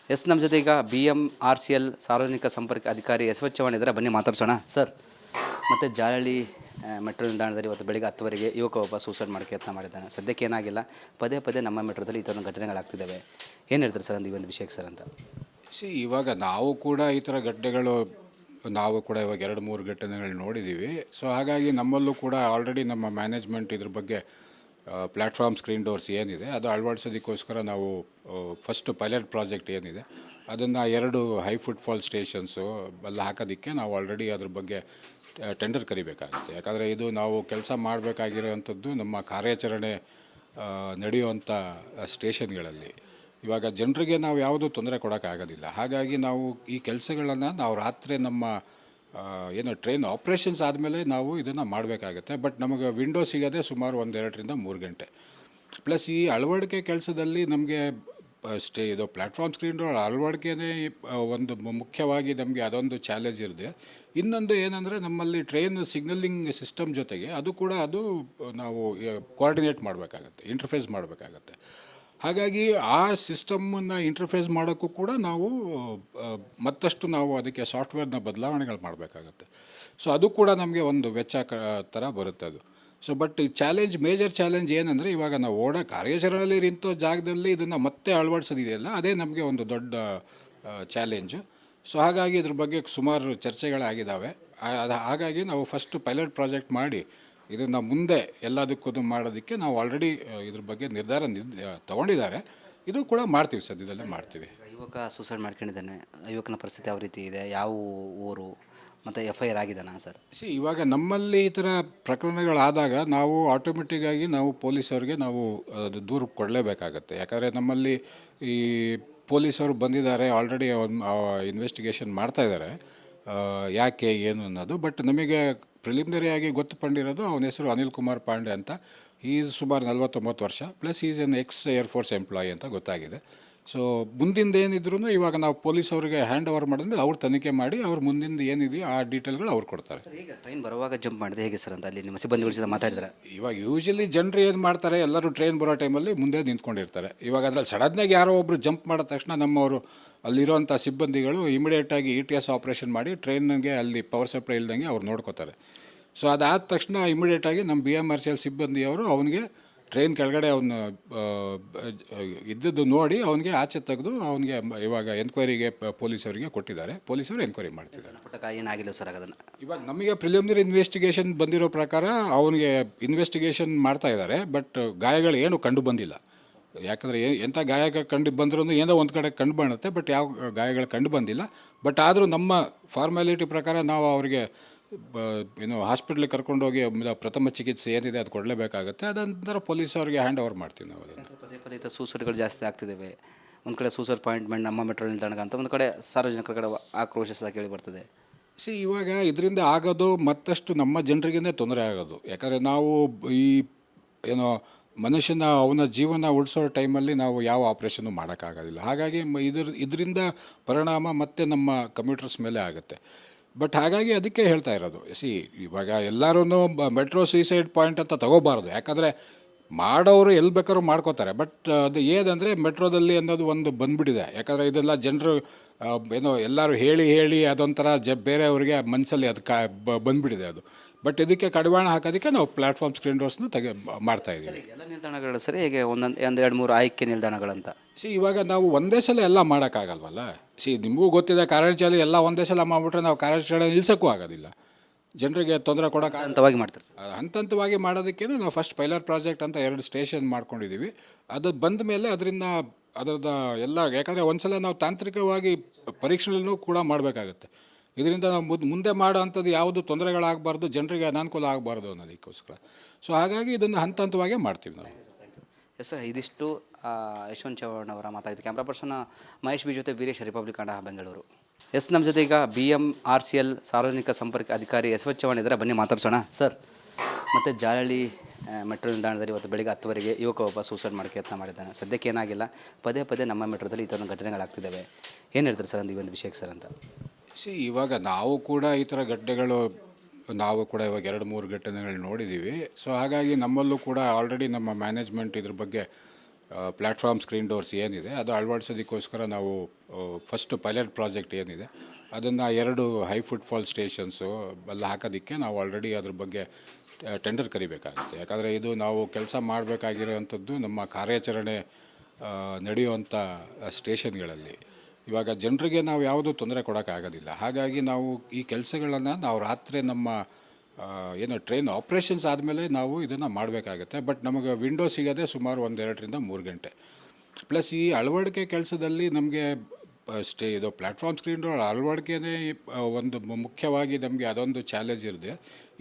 ನಮ್ಮ ಜೊತೆ ಈಗ BMRCL ಸಾರ್ವಜನಿಕ ಸಂಪರ್ಕ ಅಧಿಕಾರಿ ಎಸ್ ಚವ್ಹಾಣ್ ಇದ್ದಾರೆ. ಬನ್ನಿ ಮಾತಾಡ್ಸೋಣ ಸರ್. ಮತ್ತು ಜಾಲಹಳ್ಳಿ ಮೆಟ್ರೋ ನಿಲ್ದಾಣದಲ್ಲಿ ಇವತ್ತು ಬೆಳಗ್ಗೆ 10 ಯುವಕ ಒಬ್ಬ ಸೂಸೈಡ್ ಮಾಡೋಕ್ಕೆ ಯತ್ನ ಮಾಡಿದ್ದಾನೆ. ಸದ್ಯಕ್ಕೆ ಏನಾಗಿಲ್ಲ, ಪದೇ ಪದೇ ನಮ್ಮ ಮೆಟ್ರೋದಲ್ಲಿ ಈ ಥರ ಘಟನೆಗಳಾಗ್ತಿದ್ದಾವೆ. ಏನು ಹೇಳ್ತಾರೆ ಸರ್ ಈ ಒಂದು ವಿಷಯಕ್ಕೆ ಸರ್ ಅಂತ? ಇವಾಗ ನಾವು ಕೂಡ ಈ ಥರ ಘಟನೆಗಳು ನಾವು ಕೂಡ ಇವಾಗ 2-3 ಘಟನೆಗಳು ನೋಡಿದ್ದೀವಿ. ಸೊ ಹಾಗಾಗಿ ನಮ್ಮಲ್ಲೂ ಕೂಡ ಆಲ್ರೆಡಿ ನಮ್ಮ ಮ್ಯಾನೇಜ್ಮೆಂಟ್ ಇದ್ರ ಬಗ್ಗೆ ಪ್ಲ್ಯಾಟ್ಫಾರ್ಮ್ ಸ್ಕ್ರೀನ್ ಡೋರ್ಸ್ ಏನಿದೆ ಅದು ಅಳವಡಿಸೋದಕ್ಕೋಸ್ಕರ ನಾವು ಫಸ್ಟ್ ಪೈಲಟ್ ಪ್ರಾಜೆಕ್ಟ್ ಏನಿದೆ ಅದನ್ನು 2 ಹೈ ಫುಟ್ಫಾಲ್ ಸ್ಟೇಷನ್ಸು ಎಲ್ಲ ಹಾಕೋದಕ್ಕೆ ನಾವು ಆಲ್ರೆಡಿ ಅದ್ರ ಬಗ್ಗೆ ಟೆಂಡರ್ ಕರಿಬೇಕಾಗುತ್ತೆ. ಯಾಕಂದರೆ ಇದು ನಾವು ಕೆಲಸ ಮಾಡಬೇಕಾಗಿರೋವಂಥದ್ದು ನಮ್ಮ ಕಾರ್ಯಾಚರಣೆ ನಡೆಯುವಂಥ ಸ್ಟೇಷನ್ಗಳಲ್ಲಿ. ಇವಾಗ ಜನರಿಗೆ ನಾವು ಯಾವುದೂ ತೊಂದರೆ ಕೊಡೋಕ್ಕಾಗೋದಿಲ್ಲ. ಹಾಗಾಗಿ ನಾವು ಈ ಕೆಲಸಗಳನ್ನು ನಾವು ರಾತ್ರಿ ನಮ್ಮ ಏನು ಟ್ರೈನ್ ಆಪ್ರೇಷನ್ಸ್ ಆದಮೇಲೆ ನಾವು ಇದನ್ನು ಮಾಡಬೇಕಾಗತ್ತೆ. ಬಟ್ ನಮಗೆ ವಿಂಡೋ ಸಿಗೋದೇ ಸುಮಾರು 1-2 ಗಂಟೆ. ಪ್ಲಸ್ ಈ ಅಳವಡಿಕೆ ಕೆಲಸದಲ್ಲಿ ನಮಗೆ ಇದು ಪ್ಲ್ಯಾಟ್ಫಾರ್ಮ್ ಸ್ಕ್ರೀನ್ ಡೋರ್ ಅಳವಡಿಕೆನೇ ಒಂದು ಮುಖ್ಯವಾಗಿ ನಮಗೆ ಅದೊಂದು ಚಾಲೆಂಜ್ ಇರುತ್ತೆ. ಇನ್ನೊಂದು ಏನಂದರೆ ನಮ್ಮಲ್ಲಿ ಟ್ರೈನ್ ಸಿಗ್ನಲಿಂಗ್ ಸಿಸ್ಟಮ್ ಜೊತೆಗೆ ಅದು ಕೂಡ ನಾವು ಕೋಆರ್ಡಿನೇಟ್ ಮಾಡಬೇಕಾಗತ್ತೆ, ಇಂಟರ್ಫೇಸ್ ಮಾಡಬೇಕಾಗತ್ತೆ. ಹಾಗಾಗಿ ಆ ಸಿಸ್ಟಮನ್ನು ಇಂಟರ್ಫೇಸ್ ಮಾಡೋಕ್ಕೂ ಕೂಡ ನಾವು ಮತ್ತಷ್ಟು ನಾವು ಅದಕ್ಕೆ ಸಾಫ್ಟ್ವೇರ್ನ ಬದಲಾವಣೆಗಳು ಮಾಡಬೇಕಾಗತ್ತೆ. ಸೊ ಅದು ಕೂಡ ನಮಗೆ ಒಂದು ವೆಚ್ಚ ಥರ ಬರುತ್ತೆ ಅದು. ಸೊ ಬಟ್ ಈ ಮೇಜರ್ ಚಾಲೆಂಜ್ ಏನಂದರೆ ಇವಾಗ ನಾವು ಕಾರ್ಯಾಚರಣೆಯಲ್ಲಿ ನಿಂತೋ ಜಾಗದಲ್ಲಿ ಇದನ್ನು ಮತ್ತೆ ಅಳವಡಿಸೋದಿದೆಯಲ್ಲ, ಅದೇ ನಮಗೆ ಒಂದು ದೊಡ್ಡ ಚಾಲೆಂಜು. ಸೊ ಹಾಗಾಗಿ ಇದ್ರ ಬಗ್ಗೆ ಸುಮಾರು ಚರ್ಚೆಗಳಾಗಿದ್ದಾವೆ. ಹಾಗಾಗಿ ನಾವು ಫಸ್ಟ್ ಪೈಲಟ್ ಪ್ರಾಜೆಕ್ಟ್ ಮಾಡಿ ಇದನ್ನು ಮುಂದೆ ಎಲ್ಲದಕ್ಕೂ ಮಾಡೋದಕ್ಕೆ ನಾವು ಆಲ್ರೆಡಿ ಇದ್ರ ಬಗ್ಗೆ ನಿರ್ಧಾರ ತೊಗೊಂಡಿದ್ದಾರೆ. ಇದು ಕೂಡ ಮಾಡ್ತೀವಿ, ಸದ್ಯದಲ್ಲೇ ಮಾಡ್ತೀವಿ. ಯುವಕ ಸೂಸೈಡ್ ಮಾಡ್ಕೊಂಡಿದ್ದಾನೆ. ಯುವಕನ ಪರಿಸ್ಥಿತಿ ಯಾವ ರೀತಿ ಇದೆ, ಯಾವ ಊರು ಮತ್ತು FIR ಆಗಿದ್ದಾನಾ ಸರ್? ಇವಾಗ ನಮ್ಮಲ್ಲಿ ಈ ಥರ ಪ್ರಕರಣಗಳಾದಾಗ ನಾವು ಆಟೋಮೆಟಿಕ್ಕಾಗಿ ನಾವು ಪೊಲೀಸವ್ರಿಗೆ ನಾವು ಅದು ದೂರು ಕೊಡಲೇಬೇಕಾಗತ್ತೆ. ಯಾಕಂದರೆ ನಮ್ಮಲ್ಲಿ ಈ ಪೊಲೀಸವರು ಬಂದಿದ್ದಾರೆ, ಆಲ್ರೆಡಿ ಇನ್ವೆಸ್ಟಿಗೇಷನ್ ಮಾಡ್ತಾಯಿದ್ದಾರೆ ಯಾಕೆ ಏನು ಅನ್ನೋದು. ಬಟ್ ನಮಗೆ ಪ್ರಿಲಿಮಿನರಿಯಾಗಿ ಗೊತ್ತುಪಂಡಿರೋದು ಅವನ ಹೆಸರು ಅನಿಲ್ ಕುಮಾರ್ ಪಾಂಡೆ ಅಂತ. ಈಸ್ ಸುಮಾರು 49 ವರ್ಷ, plus is N X air force employee ಅಂತ ಗೊತ್ತಾಗಿದೆ. ಸೊ ಮುಂದಿಂದ ಏನಿದ್ರು ಇವಾಗ ನಾವು ಪೊಲೀಸವ್ರಿಗೆ ಹ್ಯಾಂಡ್ ಓವರ್ ಮಾಡಿದ್ಮೇಲೆ ಅವ್ರು ತನಿಖೆ ಮಾಡಿ ಅವ್ರು ಮುಂದಿಂದ ಏನಿದೆಯೋ ಆ ಡೀಟೇಲ್ಗಳು ಅವ್ರು ಕೊಡ್ತಾರೆ. ಈಗ ಟ್ರೈನ್ ಬರುವಾಗ ಜಂಪ್ ಮಾಡಿದೆ ಹೇಗೆ ಸರ್ ಅಂತ ಅಲ್ಲಿ ನಿಮ್ಮ ಸಿಬ್ಬಂದಿಗಳ ಜೊತೆ ಮಾತಾಡಿದ್ರೆ? ಇವಾಗ ಯೂಶಲಿ ಜನರು ಏನು ಮಾಡ್ತಾರೆ, ಎಲ್ಲರೂ ಟ್ರೈನ್ ಬರೋ ಟೈಮಲ್ಲಿ ಮುಂದೆ ನಿಂತ್ಕೊಂಡಿರ್ತಾರೆ. ಇವಾಗ ಅದ್ರಲ್ಲಿ ಸಡನ್ನಾಗಿ ಯಾರೋ ಒಬ್ಬರು ಜಂಪ್ ಮಾಡಿದ ತಕ್ಷಣ ನಮ್ಮವರು ಅಲ್ಲಿರೋಂಥ ಸಿಬ್ಬಂದಿಗಳು ಇಮಿಡಿಯೇಟಾಗಿ ETS ಆಪ್ರೇಷನ್ ಮಾಡಿ ಟ್ರೈನ್ಗೆ ಅಲ್ಲಿ ಪವರ್ ಸಪ್ಲೈ ಇಲ್ದಂಗೆ ಅವ್ರು ನೋಡ್ಕೋತಾರೆ. ಸೊ ಅದಾದ ತಕ್ಷಣ ಇಮಿಡಿಯೇಟಾಗಿ ನಮ್ಮ BMRCL ಸಿಬ್ಬಂದಿಯವರು ಅವನಿಗೆ ಟ್ರೈನ್ ಕೆಳಗಡೆ ಅವನು ಇದ್ದದ್ದು ನೋಡಿ ಅವನಿಗೆ ಆಚೆ ತೆಗೆದು ಅವನಿಗೆ ಇವಾಗ ಎನ್ಕ್ವೈರಿಗೆ ಪೊಲೀಸವರಿಗೆ ಕೊಟ್ಟಿದ್ದಾರೆ. ಪೊಲೀಸರು ಎನ್ಕ್ವೈರಿ ಮಾಡ್ತಿದ್ದಾರೆ. ಏನಾಗಿಲ್ಲ ಸರ್ ಅದನ್ನು? ಇವಾಗ ನಮಗೆ ಪ್ರಿಲಿಮಿನರಿ ಇನ್ವೆಸ್ಟಿಗೇಷನ್ ಬಂದಿರೋ ಪ್ರಕಾರ ಅವನಿಗೆ ಇನ್ವೆಸ್ಟಿಗೇಷನ್ ಮಾಡ್ತಾ ಇದ್ದಾರೆ. ಬಟ್ ಗಾಯಗಳು ಏನು ಕಂಡು ಬಂದಿಲ್ಲ. ಯಾಕಂದರೆ ಎಂಥ ಗಾಯ ಕಂಡು ಬಂದ್ರೂ ಏನೋ ಒಂದು ಕಡೆ ಕಂಡು ಬರುತ್ತೆ, ಬಟ್ ಯಾವ ಗಾಯಗಳು ಕಂಡು ಬಂದಿಲ್ಲ. ಬಟ್ ಆದರೂ ನಮ್ಮ ಫಾರ್ಮ್ಯಾಲಿಟಿ ಪ್ರಕಾರ ನಾವು ಅವರಿಗೆ ಹಾಸ್ಪಿಟ್ಲಿಗೆ ಕರ್ಕೊಂಡೋಗಿ ಪ್ರಥಮ ಚಿಕಿತ್ಸೆ ಏನಿದೆ ಅದು ಕೊಡಲೇಬೇಕಾಗುತ್ತೆ. ಅದಂತರ ಪೊಲೀಸವ್ರಿಗೆ ಹ್ಯಾಂಡ್ ಓವರ್ ಮಾಡ್ತೀವಿ ನಾವು. ಪದೇ ಪದೇ ಸೂಸೈಡ್ಗಳು ಜಾಸ್ತಿ ಆಗ್ತಿದ್ದಾವೆ. ಒಂದು ಕಡೆ ಸೂಸೈಡ್ ಪಾಯಿಂಟ್ಮೆಂಟ್ ನಮ್ಮ ಮೆಟ್ರೋ ನಿಲ್ದಾಣ ಅಂತ, ಒಂದು ಕಡೆ ಸಾರ್ವಜನಿಕರ ಕಡೆ ಆಕ್ರೋಶ ಕೇಳಿ ಬರ್ತದೆ. ಇವಾಗ ಇದರಿಂದ ಆಗೋದು ಮತ್ತಷ್ಟು ನಮ್ಮ ಜನರಿಗೇ ತೊಂದರೆ ಆಗೋದು. ಯಾಕಂದರೆ ನಾವು ಈ ಅವನ ಜೀವನ ಉಳಿಸೋ ಟೈಮಲ್ಲಿ ನಾವು ಯಾವ ಆಪ್ರೇಷನ್ನು ಮಾಡೋಕ್ಕಾಗೋದಿಲ್ಲ. ಹಾಗಾಗಿ ಇದರಿಂದ ಪರಿಣಾಮ ಮತ್ತೆ ನಮ್ಮ ಕಮ್ಯೂಟರ್ಸ್ ಮೇಲೆ ಆಗುತ್ತೆ. ಬಟ್ ಹಾಗಾಗಿ ಅದಕ್ಕೆ ಹೇಳ್ತಾ ಇರೋದು, ಇವಾಗ ಎಲ್ಲರೂ ಮೆಟ್ರೋ ಸೂಸೈಡ್ ಪಾಯಿಂಟ್ ಅಂತ ತಗೋಬಾರ್ದು. ಯಾಕಂದರೆ ಮಾಡೋರು ಎಲ್ಲಿ ಬೇಕಾದ್ರೂ ಮಾಡ್ಕೋತಾರೆ. ಬಟ್ ಅದು ಏನಂದರೆ ಮೆಟ್ರೋದಲ್ಲಿ ಅನ್ನೋದು ಒಂದು ಬಂದುಬಿಟ್ಟಿದೆ. ಯಾಕಂದರೆ ಇದೆಲ್ಲ ಜನರು ಎಲ್ಲರೂ ಹೇಳಿ ಅದೊಂಥರ ಬೇರೆಯವ್ರಿಗೆ ಮನಸ್ಸಲ್ಲಿ ಅದು ಬಂದುಬಿಟ್ಟಿದೆ ಅದು. ಬಟ್ ಇದಕ್ಕೆ ಕಡಿವಾಣ ಹಾಕೋದಕ್ಕೆ ನಾವು ಪ್ಲ್ಯಾಟ್ಫಾರ್ಮ್ ಸ್ಕ್ರೀನ್ ಡೋರ್ಸ್ನ ಮಾಡ್ತಾಯಿದ್ದೀವಿ. ಎಲ್ಲ ನಿಲ್ದಾಣಗಳು ಸರಿ, ಹೇಗೆ 1-2-3 ಆಯ್ಕೆ ನಿಲ್ದಾಣಗಳಂತ? ಇವಾಗ ನಾವು ಒಂದೇ ಸಲ ಎಲ್ಲ ಮಾಡೋಕ್ಕಾಗಲ್ವಲ್ಲ. ನಿಮಗೂ ಗೊತ್ತಿದೆ, ಕಾರ್ಯಾಚರಣೆ ಎಲ್ಲ ಒಂದೇ ಸಲ ಮಾಡಿಬಿಟ್ರೆ ನಾವು ಕಾರ್ಯಾಚರಣೆ ನಿಲ್ಸೋಕ್ಕೂ ಆಗೋದಿಲ್ಲ. ಜನರಿಗೆ ತೊಂದರೆ ಕೊಡೋಕೆ ಹಂತವಾಗಿ ಮಾಡ್ತಾರೆ ಸರ್. ಹಂತವಾಗಿ ಮಾಡೋದಕ್ಕೆ ನಾವು ಫಸ್ಟ್ ಪೈಲಟ್ ಪ್ರಾಜೆಕ್ಟ್ ಅಂತ 2 ಸ್ಟೇಷನ್ ಮಾಡ್ಕೊಂಡಿದ್ದೀವಿ. ಅದು ಬಂದ ಮೇಲೆ ಅದರದ್ದು ಎಲ್ಲ, ಯಾಕಂದರೆ ಒಂದು ಸಲ ನಾವು ತಾಂತ್ರಿಕವಾಗಿ ಪರೀಕ್ಷೆಗಳನ್ನು ಕೂಡ ಮಾಡಬೇಕಾಗತ್ತೆ. ಇದರಿಂದ ನಾವು ಮುಂದೆ ಮಾಡೋ ಅಂಥದ್ದು ಯಾವುದು ತೊಂದರೆಗಳಾಗಬಾರ್ದು, ಜನರಿಗೆ ಅನಾನುಕೂಲ ಆಗಬಾರ್ದು ಅನ್ನೋದಕ್ಕೋಸ್ಕರ. ಸೊ ಹಾಗಾಗಿ ಇದನ್ನು ಹಂತವಾಗಿ ಮಾಡ್ತೀವಿ ನಾವು. ಎಸ್ ಸರ್, ಇದಿಷ್ಟು ಯಶವಂತ್ ಚವ್ಹಾಣ್ ಅವರ ಮಾತಾಯಿತು. ಕ್ಯಾಮ್ರಾ ಪರ್ಸನ್ ಮಹೇಶ್ ಬಿ ಜೊತೆ ವೀರೇಶ್, ರಿಪಬ್ಲಿಕ್ ಕನ್ನಡ, ಬೆಂಗಳೂರು. ನಮ್ಮ ಜೊತೆ ಈಗ BMRCL ಸಾರ್ವಜನಿಕ ಸಂಪರ್ಕ ಅಧಿಕಾರಿ ಎಸ್ ಚವ್ಹಾಣ್ ಇದ್ದಾರೆ. ಬನ್ನಿ ಮಾತಾಡ್ಸೋಣ ಸರ್. ಮತ್ತು ಜಾಲಹಳ್ಳಿ ಮೆಟ್ರೋ ನಿಲ್ದಾಣದಲ್ಲಿ ಇವತ್ತು ಬೆಳಗ್ಗೆ 10 ಯುವಕ ಒಬ್ಬ ಸೂಸೈಡ್ ಮಾಡೋಕ್ಕೆ ಯತ್ನ ಮಾಡಿದ್ದಾನೆ. ಸದ್ಯಕ್ಕೆ ಏನಾಗಿಲ್ಲ, ಪದೇ ಪದೇ ನಮ್ಮ ಮೆಟ್ರೋದಲ್ಲಿ ಈ ಥರ ಘಟನೆಗಳಾಗ್ತಿದ್ದಾವೆ. ಏನು ಹೇಳ್ತಾರೆ ಸರ್ ಈ ಒಂದು ವಿಷಯಕ್ಕೆ ಸರ್ ಅಂತ? ಇವಾಗ ನಾವು ಕೂಡ ಈ ಥರ ಘಟನೆಗಳು ನಾವು ಕೂಡ ಇವಾಗ 2-3 ಘಟನೆಗಳು ನೋಡಿದ್ದೀವಿ. ಸೊ ಹಾಗಾಗಿ ನಮ್ಮಲ್ಲೂ ಕೂಡ ಆಲ್ರೆಡಿ ನಮ್ಮ ಮ್ಯಾನೇಜ್ಮೆಂಟ್ ಇದ್ರ ಬಗ್ಗೆ ಪ್ಲ್ಯಾಟ್ಫಾರ್ಮ್ ಸ್ಕ್ರೀನ್ ಡೋರ್ಸ್ ಏನಿದೆ ಅದು ಅಳವಡಿಸೋದಕ್ಕೋಸ್ಕರ ನಾವು ಫಸ್ಟ್ ಪೈಲಟ್ ಪ್ರಾಜೆಕ್ಟ್ ಏನಿದೆ ಅದನ್ನು 2 ಹೈ ಫುಟ್ಫಾಲ್ ಸ್ಟೇಷನ್ಸು ಎಲ್ಲ ಹಾಕೋದಕ್ಕೆ ನಾವು ಆಲ್ರೆಡಿ ಅದ್ರ ಬಗ್ಗೆ ಟೆಂಡರ್ ಕರಿಬೇಕಾಗುತ್ತೆ. ಯಾಕಂದರೆ ಇದು ನಾವು ಕೆಲಸ ಮಾಡಬೇಕಾಗಿರೋವಂಥದ್ದು ನಮ್ಮ ಕಾರ್ಯಾಚರಣೆ ನಡೆಯುವಂಥ ಸ್ಟೇಷನ್ಗಳಲ್ಲಿ. ಇವಾಗ ಜನರಿಗೆ ನಾವು ಯಾವುದೂ ತೊಂದರೆ ಕೊಡೋಕ್ಕಾಗೋದಿಲ್ಲ. ಹಾಗಾಗಿ ನಾವು ಈ ಕೆಲಸಗಳನ್ನು ನಾವು ರಾತ್ರಿ ನಮ್ಮ ಏನು ಟ್ರೈನ್ ಆಪ್ರೇಷನ್ಸ್ ಆದಮೇಲೆ ನಾವು ಇದನ್ನು ಮಾಡಬೇಕಾಗತ್ತೆ. ಬಟ್ ನಮಗೆ ವಿಂಡೋ ಸಿಗೋದೇ ಸುಮಾರು 1-2 ರಿಂದ 3 ಗಂಟೆ. ಪ್ಲಸ್ ಈ ಅಳವಡಿಕೆ ಕೆಲಸದಲ್ಲಿ ನಮಗೆ ಇದು ಪ್ಲ್ಯಾಟ್ಫಾರ್ಮ್ ಸ್ಕ್ರೀನ್ ಡೋರ್ ಅಳವಡಿಕೆನೇ ಒಂದು ಮುಖ್ಯವಾಗಿ ನಮಗೆ ಅದೊಂದು ಚಾಲೆಂಜ್ ಇರುತ್ತೆ.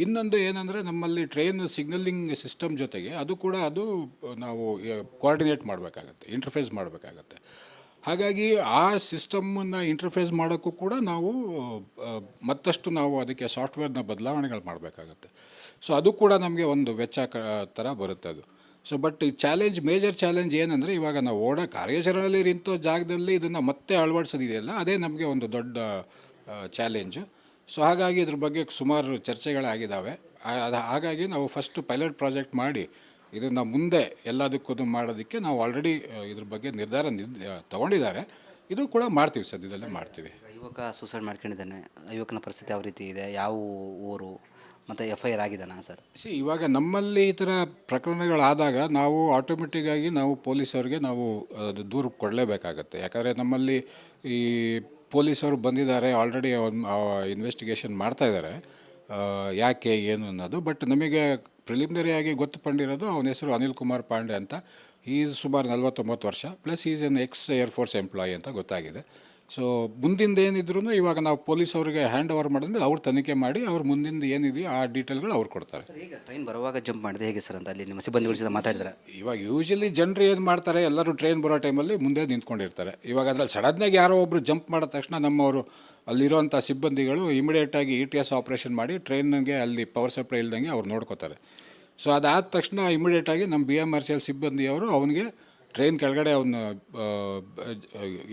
ಇನ್ನೊಂದು ಏನಂದರೆ ನಮ್ಮಲ್ಲಿ ಟ್ರೈನ್ ಸಿಗ್ನಲಿಂಗ್ ಸಿಸ್ಟಮ್ ಜೊತೆಗೆ ಅದು ನಾವು ಕೋಆರ್ಡಿನೇಟ್ ಮಾಡಬೇಕಾಗತ್ತೆ, ಇಂಟರ್ಫೇಸ್ ಮಾಡಬೇಕಾಗತ್ತೆ. ಹಾಗಾಗಿ ಆ ಸಿಸ್ಟಮನ್ನು ಇಂಟರ್ಫೇಸ್ ಮಾಡೋಕ್ಕೂ ಕೂಡ ನಾವು ಮತ್ತಷ್ಟು ನಾವು ಅದಕ್ಕೆ ಸಾಫ್ಟ್ವೇರ್ನ ಬದಲಾವಣೆಗಳು ಮಾಡಬೇಕಾಗತ್ತೆ. ಸೊ ಅದು ಕೂಡ ನಮಗೆ ಒಂದು ವೆಚ್ಚ ಥರ ಬರುತ್ತೆ ಅದು. ಸೊ ಬಟ್ ಈ ಮೇಜರ್ ಚಾಲೆಂಜ್ ಏನಂದರೆ ಇವಾಗ ನಾವು ಕಾರ್ಯಾಚರಣೆಯಲ್ಲಿ ನಿಂತೋ ಜಾಗದಲ್ಲಿ ಇದನ್ನು ಮತ್ತೆ ಅಳವಡಿಸೋದಿದೆಯಲ್ಲ, ಅದೇ ನಮಗೆ ಒಂದು ದೊಡ್ಡ ಚಾಲೆಂಜು. ಸೊ ಹಾಗಾಗಿ ಇದ್ರ ಬಗ್ಗೆ ಸುಮಾರು ಚರ್ಚೆಗಳಾಗಿದ್ದಾವೆ. ಹಾಗಾಗಿ ನಾವು ಫಸ್ಟ್ ಪೈಲಟ್ ಪ್ರಾಜೆಕ್ಟ್ ಮಾಡಿ ಇದನ್ನು ಮುಂದೆ ಎಲ್ಲದಕ್ಕೂ ಮಾಡೋದಕ್ಕೆ ನಾವು ಆಲ್ರೆಡಿ ಇದ್ರ ಬಗ್ಗೆ ನಿರ್ಧಾರ ತಗೊಂಡಿದ್ದಾರೆ. ಇದು ಕೂಡ ಮಾಡ್ತೀವಿ, ಸದ್ಯದಲ್ಲೇ ಮಾಡ್ತೀವಿ. ಯುವಕ ಸೂಸೈಡ್ ಮಾಡ್ಕೊಂಡಿದ್ದಾನೆ, ಯುವಕನ ಪರಿಸ್ಥಿತಿ ಯಾವ ರೀತಿ ಇದೆ, ಯಾವ ಊರು ಮತ್ತು FIR ಆಗಿದ್ದಾನ ಸರ್? ಇವಾಗ ನಮ್ಮಲ್ಲಿ ಈ ಥರ ಪ್ರಕರಣಗಳಾದಾಗ ನಾವು ಆಟೋಮೆಟಿಕ್ಕಾಗಿ ನಾವು ಪೊಲೀಸವ್ರಿಗೆ ನಾವು ಅದು ದೂರು ಕೊಡಲೇಬೇಕಾಗತ್ತೆ. ಯಾಕಂದರೆ ನಮ್ಮಲ್ಲಿ ಈ ಪೊಲೀಸವರು ಬಂದಿದ್ದಾರೆ, ಆಲ್ರೆಡಿ ಇನ್ವೆಸ್ಟಿಗೇಷನ್ ಮಾಡ್ತಾಯಿದ್ದಾರೆ ಯಾಕೆ ಏನು ಅನ್ನೋದು. ಬಟ್ ನಮಗೆ ಪ್ರಿಲಿಮಿನರಿಯಾಗಿ ಗೊತ್ತುಪಂಡಿರೋದು ಅವನ ಹೆಸರು ಅನಿಲ್ ಕುಮಾರ್ ಪಾಂಡೆ ಅಂತ. ಈಸ್ ಸುಮಾರು 49 ವರ್ಷ, plus is N X air force employee ಅಂತ ಗೊತ್ತಾಗಿದೆ. ಸೊ ಮುಂದಿಂದ ಏನಿದ್ರು ಇವಾಗ ನಾವು ಪೊಲೀಸ್ ಅವರಿಗೆ ಹ್ಯಾಂಡ್ ಓವರ್ ಮಾಡಿದ್ರೆ ಅವ್ರು ತನಿಖೆ ಮಾಡಿ ಅವ್ರ ಮುಂದಿಂದ ಏನಿದೆಯೋ ಆ ಡೀಟೇಲ್ಗಳು ಅವ್ರು ಕೊಡ್ತಾರೆ. ಈಗ ಟ್ರೈನ್ ಬರುವಾಗ ಜಂಪ್ ಮಾಡಿದೆ ಹೇಗೆ ಸರ್ ಅಂತ ಅಲ್ಲಿ ನಿಮ್ಮ ಸಿಬ್ಬಂದಿಗಳ ಜೊತೆ ಮಾತಾಡಿದ್ರೆ? ಇವಾಗ ಯೂಶಲಿ ಜನರು ಏನು ಮಾಡ್ತಾರೆ, ಎಲ್ಲರೂ ಟ್ರೈನ್ ಬರೋ ಟೈಮಲ್ಲಿ ಮುಂದೆ ನಿಂತ್ಕೊಂಡಿರ್ತಾರೆ. ಇವಾಗ ಅದ್ರಲ್ಲಿ ಸಡನ್ನಾಗಿ ಯಾರೋ ಒಬ್ಬರು ಜಂಪ್ ಮಾಡಿದ ತಕ್ಷಣ ನಮ್ಮವರು ಅಲ್ಲಿರುವಂಥ ಸಿಬ್ಬಂದಿಗಳು ಇಮಿಡಿಯೇಟಾಗಿ ETS ಆಪ್ರೇಷನ್ ಮಾಡಿ ಟ್ರೈನ್ಗೆ ಅಲ್ಲಿ ಪವರ್ ಸಪ್ಲೈ ಇಲ್ದಂಗೆ ಅವ್ರು ನೋಡ್ಕೋತಾರೆ. ಸೊ ಅದಾದ ತಕ್ಷಣ ಇಮಿಡಿಯೇಟಾಗಿ ನಮ್ಮ BMRCL ಸಿಬ್ಬಂದಿಯವರು ಅವನಿಗೆ ಟ್ರೈನ್ ಕೆಳಗಡೆ ಅವನು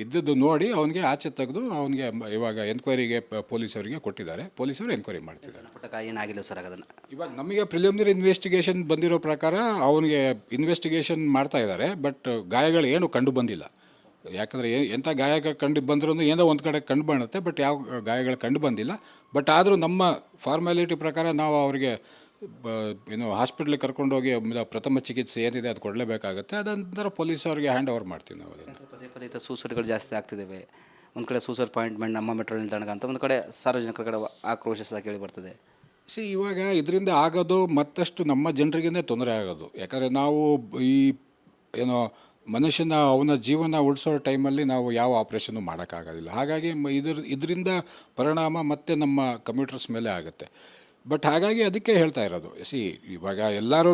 ಇದ್ದದ್ದು ನೋಡಿ ಅವನಿಗೆ ಆಚೆ ತೆಗೆದು ಅವನಿಗೆ ಇವಾಗ ಎನ್ಕ್ವೈರಿಗೆ ಪೊಲೀಸವರಿಗೆ ಕೊಟ್ಟಿದ್ದಾರೆ. ಪೊಲೀಸರು ಎನ್ಕ್ವೈರಿ ಮಾಡ್ತಿದ್ದಾರೆ. ಏನಾಗಿಲ್ಲ ಸರ್ ಅದನ್ನು? ಇವಾಗ ನಮಗೆ ಪ್ರಿಲಿಮಿನರಿ ಇನ್ವೆಸ್ಟಿಗೇಷನ್ ಬಂದಿರೋ ಪ್ರಕಾರ ಅವನಿಗೆ ಇನ್ವೆಸ್ಟಿಗೇಷನ್ ಮಾಡ್ತಾ ಇದ್ದಾರೆ. ಬಟ್ ಗಾಯಗಳು ಏನು ಕಂಡು ಬಂದಿಲ್ಲ. ಯಾಕಂದರೆ ಎಂಥ ಗಾಯ ಕಂಡು ಬಂದ್ರೂ ಏನೋ ಒಂದು ಕಡೆ ಕಂಡು ಬರುತ್ತೆ, ಬಟ್ ಯಾವ ಗಾಯಗಳು ಕಂಡು ಬಂದಿಲ್ಲ. ಬಟ್ ಆದರೂ ನಮ್ಮ ಫಾರ್ಮ್ಯಾಲಿಟಿ ಪ್ರಕಾರ ನಾವು ಅವರಿಗೆ ಏನು ಹಾಸ್ಪಿಟ್ಲಿಗೆ ಕರ್ಕೊಂಡೋಗಿ ಪ್ರಥಮ ಚಿಕಿತ್ಸೆ ಏನಿದೆ ಅದು ಕೊಡಲೇಬೇಕಾಗುತ್ತೆ. ಅದಂತರ ಪೊಲೀಸವ್ರಿಗೆ ಹ್ಯಾಂಡ್ ಓವರ್ ಮಾಡ್ತೀವಿ ನಾವು. ಅದನ್ನು ಪದೇ ಸೂಸೈಡ್ಗಳು ಜಾಸ್ತಿ ಆಗ್ತಿದ್ದಾವೆ. ಒಂದು ಕಡೆ ಸೂಸೈಡ್ ಪಾಯಿಂಟ್ಮೆಂಟ್ ನಮ್ಮ ಮೆಟ್ರೋ ನಿಲ್ದಾಣಕ್ಕೆ ಅಂತ, ಒಂದು ಕಡೆ ಸಾರ್ವಜನಿಕರ ಕಡೆ ಆಕ್ರೋಶ ಸಹ ಕೇಳಿ ಬರ್ತದೆ. ಇವಾಗ ಇದರಿಂದ ಆಗೋದು ಮತ್ತಷ್ಟು ನಮ್ಮ ಜನರಿಗೇ ತೊಂದರೆ ಆಗೋದು. ಯಾಕಂದರೆ ನಾವು ಈ ಏನೋ ಮನುಷ್ಯನ ಅವನ ಜೀವನ ಉಳಿಸೋ ಟೈಮಲ್ಲಿ ನಾವು ಯಾವ ಆಪ್ರೇಷನ್ನು ಮಾಡೋಕ್ಕಾಗೋದಿಲ್ಲ. ಹಾಗಾಗಿ ಇದರಿಂದ ಪರಿಣಾಮ ಮತ್ತೆ ನಮ್ಮ ಕಮ್ಯೂಟರ್ಸ್ ಮೇಲೆ ಆಗುತ್ತೆ. ಬಟ್ ಹಾಗಾಗಿ ಅದಕ್ಕೆ ಹೇಳ್ತಾ ಇರೋದು, ಇವಾಗ ಎಲ್ಲರೂ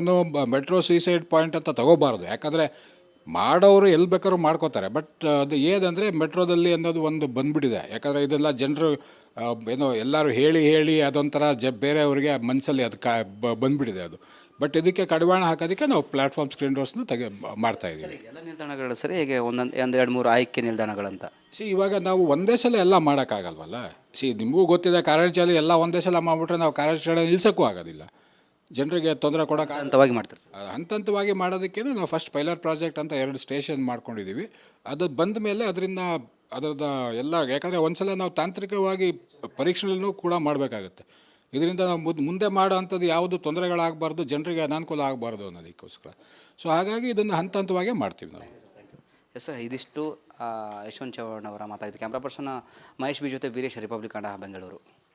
ಮೆಟ್ರೋ ಸೂಸೈಡ್ ಪಾಯಿಂಟ್ ಅಂತ ತಗೋಬಾರ್ದು. ಯಾಕಂದರೆ ಮಾಡೋರು ಎಲ್ಲಿ ಬೇಕಾದ್ರೂ ಮಾಡ್ಕೋತಾರೆ. ಬಟ್ ಅದು ಏನಂದರೆ ಮೆಟ್ರೋದಲ್ಲಿ ಅನ್ನೋದು ಒಂದು ಬಂದುಬಿಟ್ಟಿದೆ. ಯಾಕಂದರೆ ಇದೆಲ್ಲ ಜನರು ಏನೋ ಎಲ್ಲರೂ ಹೇಳಿ ಅದೊಂಥರ ಬೇರೆಯವ್ರಿಗೆ ಮನಸ್ಸಲ್ಲಿ ಅದು ಬಂದುಬಿಟ್ಟಿದೆ ಅದು. ಬಟ್ ಇದಕ್ಕೆ ಕಡಿವಾಣ ಹಾಕೋದಕ್ಕೆ ನಾವು ಪ್ಲ್ಯಾಟ್ಫಾರ್ಮ್ ಸ್ಕ್ರೀನ್ ಡೋರ್ಸ್ನ ಮಾಡ್ತಾಯಿದ್ದೀವಿ. ಎಲ್ಲ ನಿಲ್ದಾಣಗಳು ಸರಿ, ಹೇಗೆ ಒಂದೊಂದು 2-3 ಆಯ್ಕೆ ನಿಲ್ದಾಣಗಳಂತ? ಇವಾಗ ನಾವು ಒಂದೇ ಸಲ ಎಲ್ಲ ಮಾಡೋಕ್ಕಾಗಲ್ವಲ್ಲ. ನಿಮಗೂ ಗೊತ್ತಿದೆ, ಕಾರ್ಯಾಚರಣೆ ಎಲ್ಲ ಒಂದೇ ಸಲ ಮಾಡಿಬಿಟ್ರೆ ನಾವು ಕಾರ್ಯಾಚರಣೆ ನಿಲ್ಸೋಕ್ಕೂ ಆಗೋದಿಲ್ಲ. ಜನರಿಗೆ ತೊಂದರೆ ಕೊಡೋಕೆ ಹಂತವಾಗಿ ಮಾಡ್ತಾರೆ ಸರ್. ಹಂತವಾಗಿ ಮಾಡೋದಕ್ಕೆ ನಾವು ಫಸ್ಟ್ ಪೈಲಟ್ ಪ್ರಾಜೆಕ್ಟ್ ಅಂತ 2 ಸ್ಟೇಷನ್ ಮಾಡ್ಕೊಂಡಿದ್ದೀವಿ. ಅದು ಬಂದ ಮೇಲೆ ಅದರದ ಎಲ್ಲ, ಯಾಕಂದರೆ ಒಂದು ಸಲ ನಾವು ತಾಂತ್ರಿಕವಾಗಿ ಪರೀಕ್ಷೆಗಳನ್ನು ಕೂಡ ಮಾಡಬೇಕಾಗತ್ತೆ. ಇದರಿಂದ ನಾವು ಮುಂದೆ ಮಾಡೋ ಅಂಥದ್ದು ಯಾವುದು ತೊಂದರೆಗಳಾಗಬಾರ್ದು, ಜನರಿಗೆ ಅನಾನುಕೂಲ ಆಗಬಾರ್ದು ಅನ್ನೋದಕ್ಕೋಸ್ಕರ. ಸೊ ಹಾಗಾಗಿ ಇದನ್ನು ಹಂತವಾಗಿ ಮಾಡ್ತೀವಿ ನಾವು. ಎಸ್ ಸರ್, ಇದಿಷ್ಟು ಯಶವಂತ್ ಚವ್ಹಾಣ್ ಅವರ ಮಾತಾಯಿತು. ಕ್ಯಾಮ್ರಾ ಪರ್ಸನ್ ಮಹೇಶ್ ಬಿ ಜೊತೆ ವೀರೇಶ್, ರಿಪಬ್ಲಿಕ್ ಕನ್ನಡ, ಬೆಂಗಳೂರು.